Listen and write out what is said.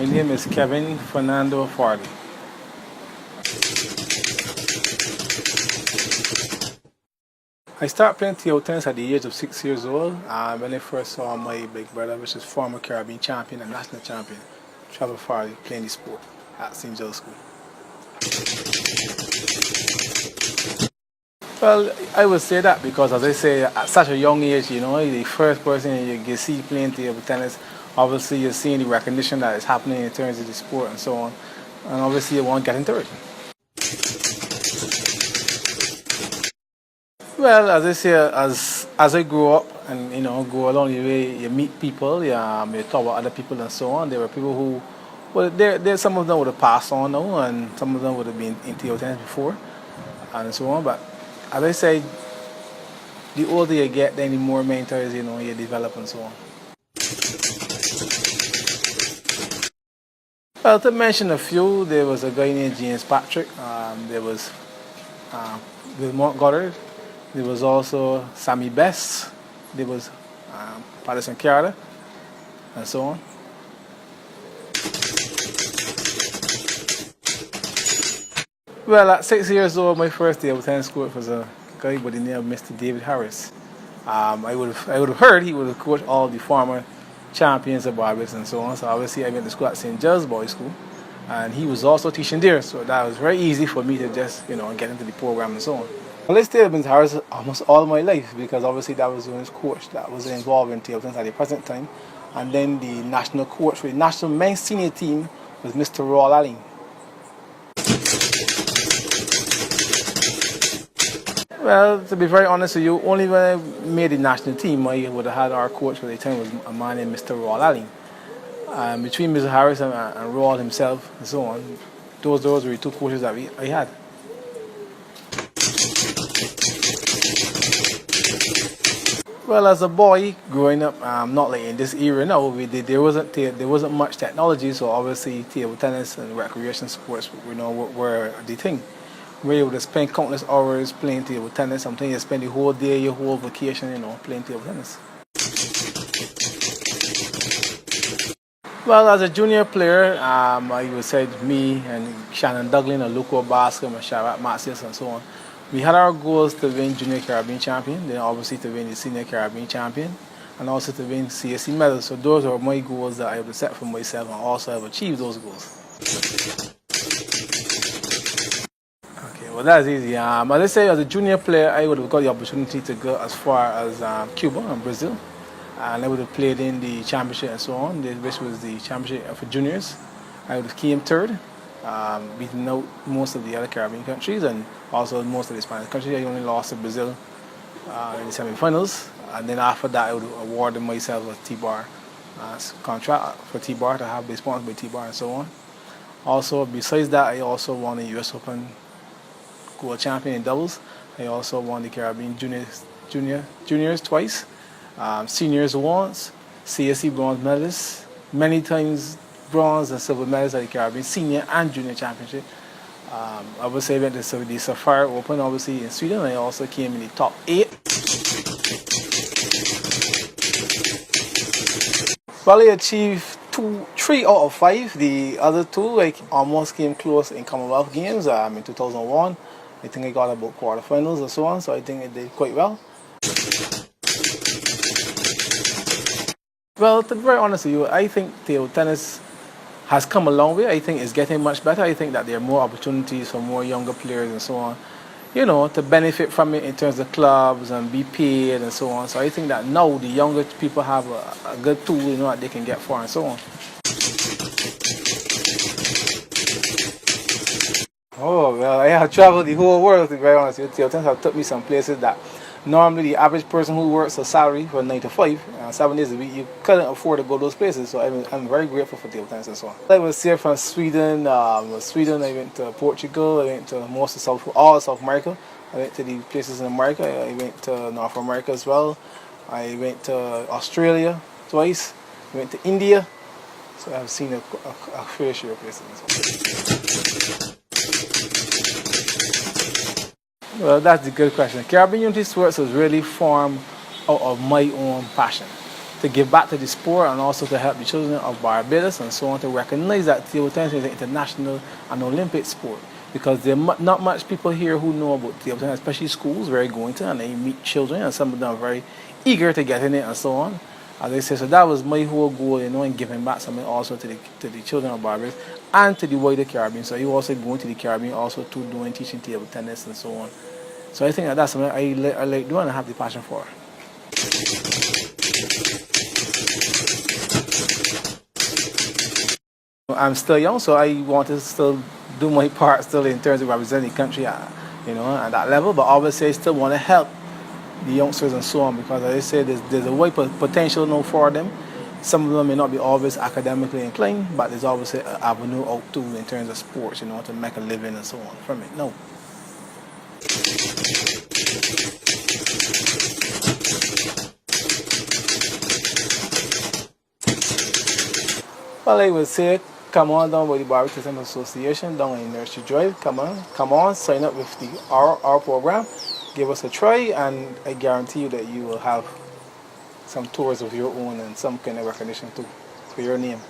My name is Kevin Fernando Farley. I started playing table tennis at the age of 6 years old when I first saw my big brother, which is former Caribbean champion and national champion, Trevor Farley, playing the sport at C.U.S. School. Well, I would say that because, as I say, at such a young age, the first person you see playing table tennis, obviously you're seeing the recognition that is happening in terms of the sport and so on, and obviously you want to get into it. Well, as I say, as I grew up and go along the way, you meet people, you talk about other people and so on. There were people who, well, there some of them would have passed on now, and some of them would have been in table tennis before, and so on. But as I say, the older you get, then the more mentors you develop and so on. Well, to mention a few, there was a guy named James Patrick. There was Wilmot Goddard. There was also Sammy Best. There was Patterson Carter, and so on. Well, at 6 years old, my first table tennis coach was a guy by the name of Mr. David Harris. I would have heard he would have coached all the former champions of Barbados and so on. So obviously I went to school at St. John's Boys School, and he was also teaching there. So that was very easy for me to just get into the program and so on. Well, I stayed with Mr. Harris almost all my life because obviously that was the only coach that was involved in table tennis at the present time. And then the national coach for the national men's senior team was Mr. Royal Allen. Well, to be very honest with you, only when I made the national team, I would have had our coach for the time was a man named Mr. Royal Allen. Between Mr. Harris and Royal himself and so on, those were the two coaches that I had. Well, as a boy growing up, not like in this era now, there wasn't much technology, so obviously table tennis and recreation sports, were the thing. Where you would spend countless hours playing table tennis. Sometimes you spend the whole day, your whole vacation, playing table tennis. Well, as a junior player, I would say me and Shannon Duglin and Luco Bascom and Sharat Maxius and so on. We had our goals to win Junior Caribbean Champion, then obviously to win the Senior Caribbean Champion, and also to win CSC medals. So those were my goals that I would set for myself, and also have achieved those goals. Okay, well that's easy. As I say, as a junior player, I would have got the opportunity to go as far as Cuba and Brazil, and I would have played in the championship and so on, which was the championship for juniors. I would have came third. Beating out most of the other Caribbean countries and also most of the Spanish countries. I only lost to Brazil in the semi-finals, and then after that I would award myself a T-bar contract for T-bar to have be sponsored by T-bar and so on. Also, besides that, I also won the U.S. Open Gold Champion in doubles. I also won the Caribbean juniors twice, seniors once, CSC bronze medalist, many times bronze and silver medals at the Caribbean Senior and Junior Championship. I would say I went to the Sapphire Open, obviously in Sweden. I also came in the top 8. Well, I achieved 3 out of 5. The other 2, I almost came close in Commonwealth Games in 2001. I think I got about quarterfinals or so on, so I think I did quite well. Well, to be very honest with you, I think table tennis has come a long way. I think it's getting much better. I think that there are more opportunities for more younger players and so on, to benefit from it in terms of clubs and be paid and so on. So I think that now the younger people have a good tool, that they can get for and so on. Oh, well, I have traveled the whole world, to be very honest with you. Table tennis have took me some places that normally the average person who works a salary for 9 to 5, 7 days a week, you couldn't afford to go to those places. So I'm very grateful for table tennis and so on. I was here from Sweden. I went to Portugal. I went to all of South America. I went to the places in America. I went to North America as well. I went to Australia twice. I went to India. So I've seen a fair share of places. Well, that's a good question. Caribbean Unity Sports was really formed out of my own passion. to give back to the sport and also to help the children of Barbados and so on to recognize that table tennis is an international and Olympic sport. Because there are not much people here who know about table tennis, especially schools where you're going to and they meet children and some of them are very eager to get in it and so on. As I say, so that was my whole goal, in giving back something also to the children of Barbados and to the wider Caribbean. So you also going to the Caribbean also to doing teaching table tennis and so on. So I think that's something I like doing and I have the passion for. I'm still young, so I want to still do my part still in terms of representing the country, at that level. But obviously, I still want to help the youngsters and so on because, as I say, there's a wide potential now for them. Some of them may not be always academically inclined, but there's obviously an avenue out too in terms of sports, to make a living and so on from it. No. Well, I would say, come on down by the Barbados Tennis Association down in Nursery Drive. Come on, sign up with our program. Give us a try, and I guarantee you that you will have some tours of your own and some kind of recognition too for your name.